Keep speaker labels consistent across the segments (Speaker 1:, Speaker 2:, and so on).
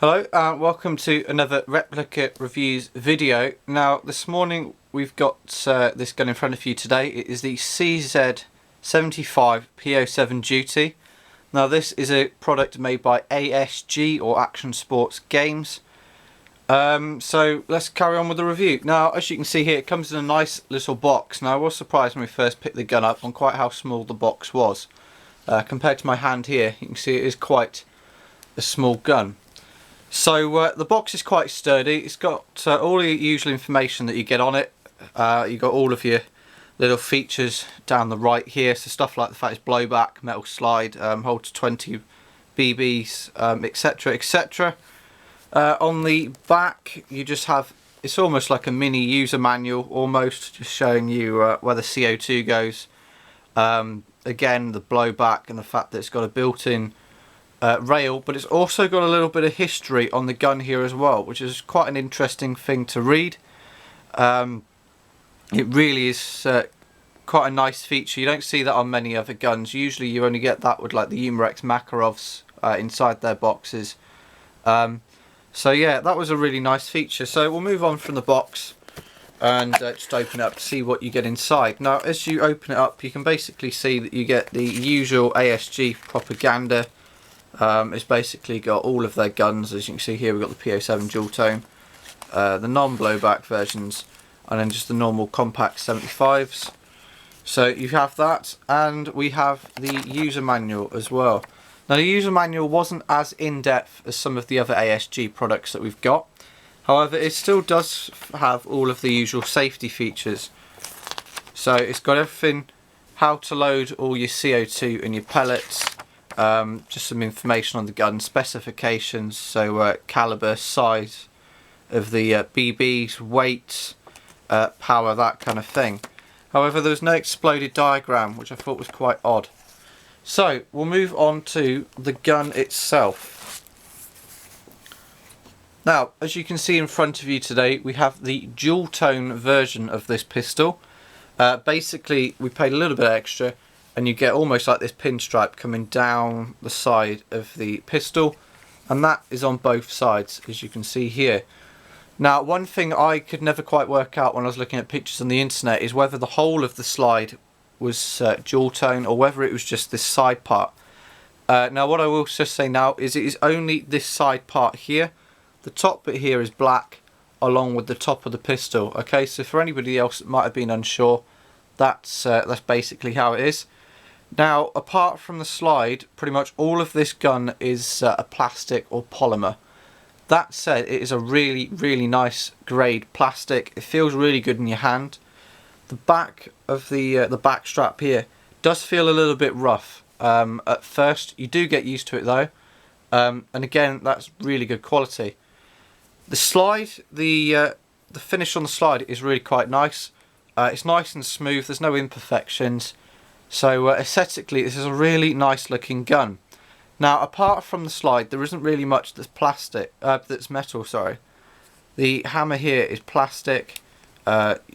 Speaker 1: Hello, welcome to another replica reviews video. Now this morning we've got this gun in front of you today. It is the CZ75 PO7 Duty. Now this is a product made by ASG or Action Sports Games. So let's carry on with the review. Now as you can see here, it comes in a nice little box. Now I was surprised when we first picked the gun up on quite how small the box was. Compared to my hand here, you can see it is quite a small gun. So the box is quite sturdy. It's got all the usual information that you get on it. You've got all of your little features down the right here. So stuff like the fact it's blowback, metal slide, holds 20 BBs, etc, etc. On the back you just have, it's almost like a mini user manual, almost just showing you where the CO2 goes. Again, the blowback and the fact that it's got a built-in rail, but it's also got a little bit of history on the gun here as well, which is quite an interesting thing to read. It really is quite a nice feature. You don't see that on many other guns. Usually you only get that with like the Umarex Makarovs inside their boxes. So yeah, that was a really nice feature. So we'll move on from the box and just open it up to see what you get inside. Now as you open it up, you can basically see that you get the usual ASG propaganda. It's basically got all of their guns. As you can see here, we've got the PO7 dual tone, the non-blowback versions, and then just the normal compact 75s. So you have that, and we have the user manual as well. Now the user manual wasn't as in-depth as some of the other ASG products that we've got. However, it still does have all of the usual safety features. So it's got everything, how to load all your CO2 and your pellets. Just some information on the gun, specifications, so caliber, size of the BBs, weight, power, that kind of thing. However, there was no exploded diagram, which I thought was quite odd. So we'll move on to the gun itself. Now, as you can see in front of you today, we have the dual tone version of this pistol. Basically, we paid a little bit extra, and you get almost like this pinstripe coming down the side of the pistol, and that is on both sides, as you can see here. Now one thing I could never quite work out when I was looking at pictures on the internet is whether the whole of the slide was dual tone or whether it was just this side part. Now what I will just say now is it is only this side part here. The top bit here is black along with the top of the pistol. Okay, so for anybody else that might have been unsure, that's basically how it is. Now, apart from the slide, pretty much all of this gun is a plastic or polymer. That said, it is a really, really nice grade plastic. It feels really good in your hand. The back of the back strap here does feel a little bit rough at first. You do get used to it though, and again, that's really good quality. The slide, the finish on the slide is really quite nice. It's nice and smooth. There's no imperfections. So aesthetically, this is a really nice looking gun. Now, apart from the slide, there isn't really much that's plastic, that's metal, sorry. The hammer here is plastic.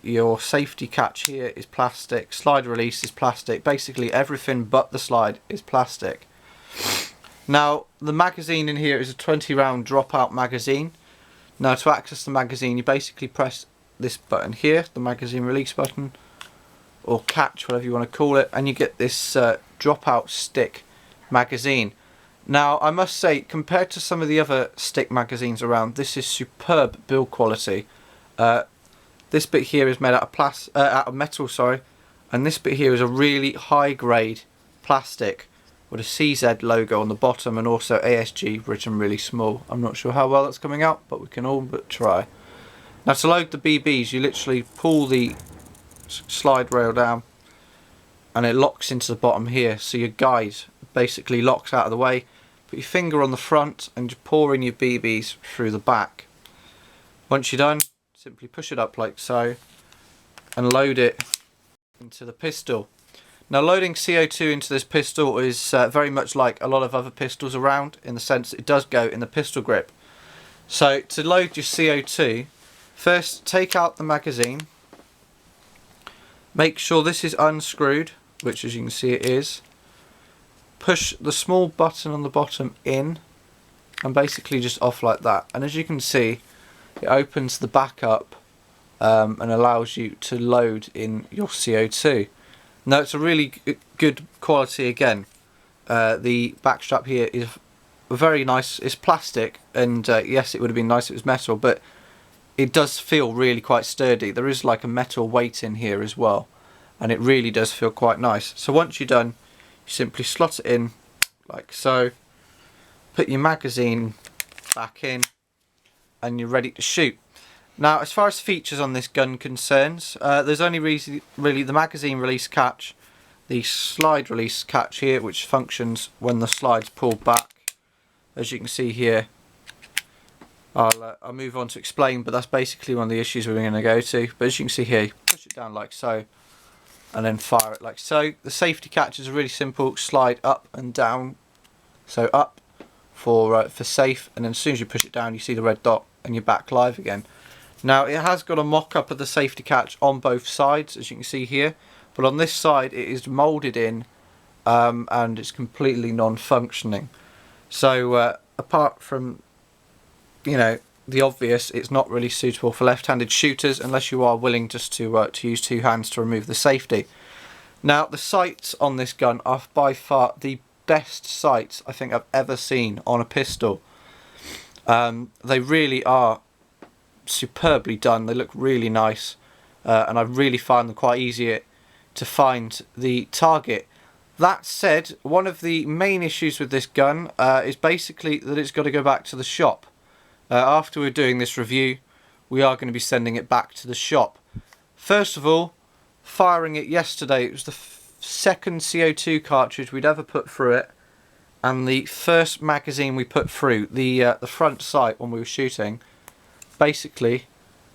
Speaker 1: Your safety catch here is plastic. Slide release is plastic. Basically, everything but the slide is plastic. Now, the magazine in here is a 20 round dropout magazine. Now, to access the magazine, you basically press this button here, the magazine release button, or catch, whatever you want to call it, and you get this dropout stick magazine. Now I must say, compared to some of the other stick magazines around, this is superb build quality. This bit here is made out of metal, sorry, and this bit here is a really high grade plastic with a CZ logo on the bottom and also ASG written really small. I'm not sure how well that's coming out, but we can all but try. Now to load the BBs, you literally pull the slide rail down and it locks into the bottom here, so your guide basically locks out of the way. Put your finger on the front and you pour in your BBs through the back. Once you're done, simply push it up like so and load it into the pistol. Now loading CO2 into this pistol is very much like a lot of other pistols around, in the sense that it does go in the pistol grip. So to load your CO2, first take out the magazine. Make sure this is unscrewed, which as you can see it is. Push the small button on the bottom in and basically just off like that. And as you can see, it opens the back up and allows you to load in your CO2. Now it's a really good quality again. The back strap here is very nice. It's plastic, and yes, it would have been nice if it was metal, but it does feel really quite sturdy. There is like a metal weight in here as well, and it really does feel quite nice. So once you're done, you simply slot it in like so, put your magazine back in, and you're ready to shoot. Now, as far as features on this gun concerns, there's only really the magazine release catch, the slide release catch here, which functions when the slide's pulled back. As you can see here, I'll move on to explain, but that's basically one of the issues we're going to go to. But as you can see here, you push it down like so, and then fire it like so. The safety catches are really simple: slide up and down. So up for safe, and then as soon as you push it down, you see the red dot, and you're back live again. Now it has got a mock-up of the safety catch on both sides, as you can see here, but on this side it is moulded in, and it's completely non-functioning. So apart from, you know, the obvious, it's not really suitable for left-handed shooters unless you are willing just to use two hands to remove the safety. Now the sights on this gun are by far the best sights I think I've ever seen on a pistol. They really are superbly done. They look really nice, and I really find them quite easy to find the target. That said, one of the main issues with this gun is basically that it's got to go back to the shop. After we're doing this review, we are going to be sending it back to the shop. First of all, firing it yesterday, it was the second CO2 cartridge we'd ever put through it, and the first magazine we put through, the front sight when we were shooting, basically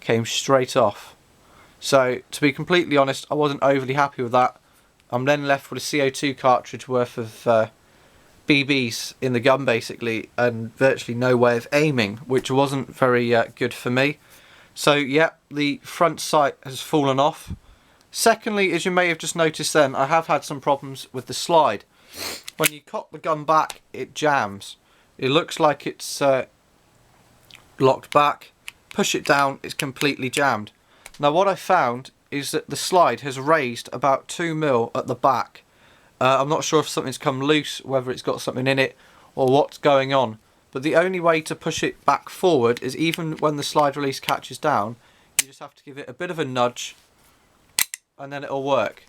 Speaker 1: came straight off. So to be completely honest, I wasn't overly happy with that. I'm then left with a CO2 cartridge worth of BBs in the gun basically, and virtually no way of aiming, which wasn't very good for me. So yeah, the front sight has fallen off. Secondly, as you may have just noticed then, I have had some problems with the slide. When you cock the gun back, it jams. It looks like it's locked back. Push it down, it's completely jammed. Now what I found is that the slide has raised about 2mm at the back. I'm not sure if something's come loose, whether it's got something in it or what's going on, but the only way to push it back forward is even when the slide release catches down, you just have to give it a bit of a nudge and then it'll work.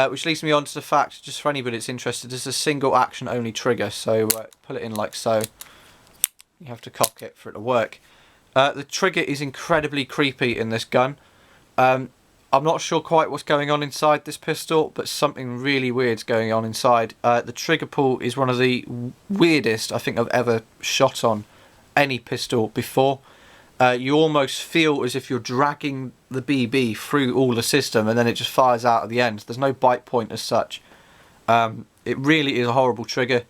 Speaker 1: Which leads me on to the fact, just for anybody that's interested, this is a single action only trigger, so put it in like so. You have to cock it for it to work. The trigger is incredibly creepy in this gun. I'm not sure quite what's going on inside this pistol, but something really weird's going on inside. The trigger pull is one of the weirdest I think I've ever shot on any pistol before. You almost feel as if you're dragging the BB through all the system, and then it just fires out at the end. There's no bite point as such. It really is a horrible trigger.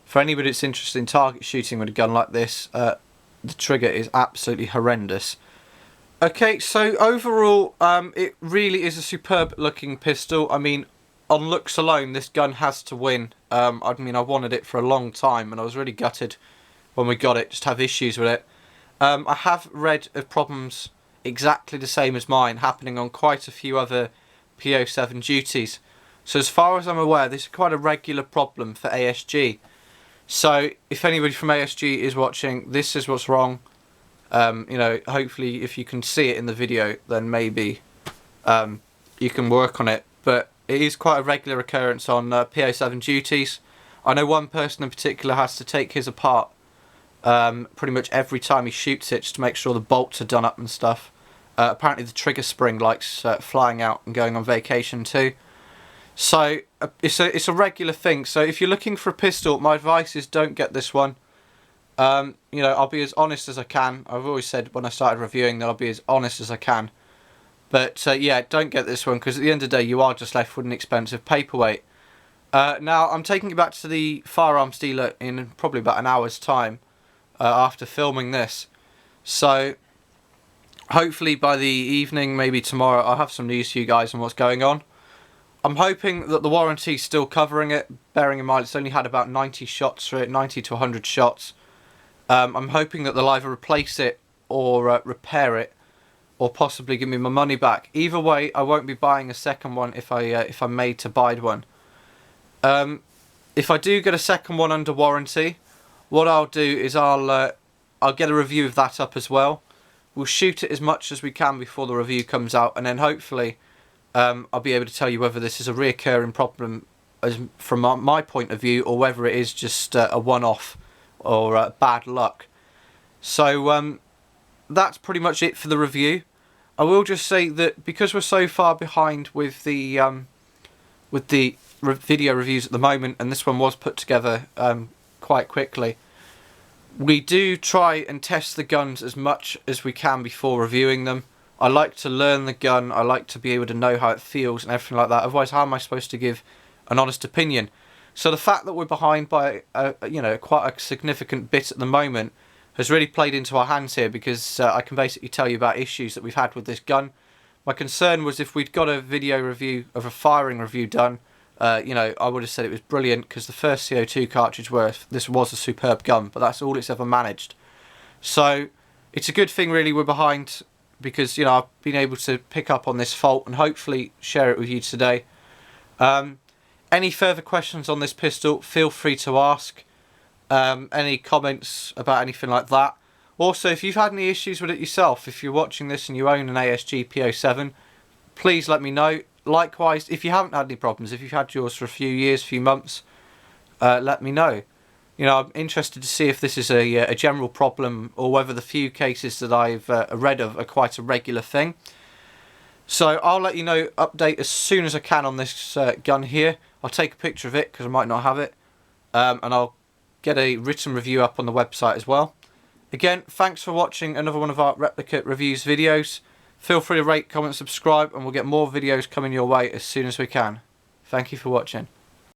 Speaker 1: For anybody that's interested in target shooting with a gun like this, the trigger is absolutely horrendous. Okay, so overall, it really is a superb looking pistol. I mean, on looks alone, this gun has to win. I mean, I wanted it for a long time, and I was really gutted when we got it, just have issues with it. I have read of problems exactly the same as mine happening on quite a few other PO7 duties. So as far as I'm aware, this is quite a regular problem for ASG. So if anybody from ASG is watching, this is what's wrong. You know, hopefully if you can see it in the video, then maybe you can work on it. But it is quite a regular occurrence on PO7 duties. I know one person in particular has to take his apart pretty much every time he shoots it, just to make sure the bolts are done up and stuff. Apparently the trigger spring likes flying out and going on vacation too. So it's a regular thing. So if you're looking for a pistol, my advice is don't get this one. You know, I'll be as honest as I can. I've always said when I started reviewing that I'll be as honest as I can. But yeah, don't get this one, because at the end of the day you are just left with an expensive paperweight. Now I'm taking it back to the firearms dealer in probably about an hour's time after filming this. So hopefully by the evening, maybe tomorrow, I'll have some news for you guys on what's going on. I'm hoping that the warranty's still covering it, bearing in mind it's only had about 90 shots through it, 90 to 100 shots. I'm hoping that they'll either replace it or repair it, or possibly give me my money back. Either way, I won't be buying a second one if I'm made to buy one. If I do get a second one under warranty, what I'll do is I'll get a review of that up as well. We'll shoot it as much as we can before the review comes out, and then hopefully I'll be able to tell you whether this is a reoccurring problem from my point of view, or whether it is just a one-off or bad luck. So that's pretty much it for the review. I will just say that because we're so far behind with the video reviews at the moment, and this one was put together quite quickly, we do try and test the guns as much as we can before reviewing them. I like to learn the gun, I like to be able to know how it feels and everything like that, otherwise how am I supposed to give an honest opinion? So the fact that we're behind by quite a significant bit at the moment has really played into our hands here, because I can basically tell you about issues that we've had with this gun. My concern was if we'd got a video review of a firing review done, I would have said it was brilliant, because the first CO2 cartridge this was a superb gun, but that's all it's ever managed. So it's a good thing really we're behind, because I've been able to pick up on this fault and hopefully share it with you today. Any further questions on this pistol, feel free to ask. Any comments about anything like that. Also, if you've had any issues with it yourself, if you're watching this and you own an ASG PO7, please let me know. Likewise, if you haven't had any problems, if you've had yours for a few years, few months, let me know. I'm interested to see if this is a general problem, or whether the few cases that I've read of are quite a regular thing. So I'll let you know, update as soon as I can on this gun here. I'll take a picture of it, because I might not have it, and I'll get a written review up on the website as well. Again, thanks for watching another one of our replica reviews videos. Feel free to rate, comment, subscribe, and we'll get more videos coming your way as soon as we can. Thank you for watching.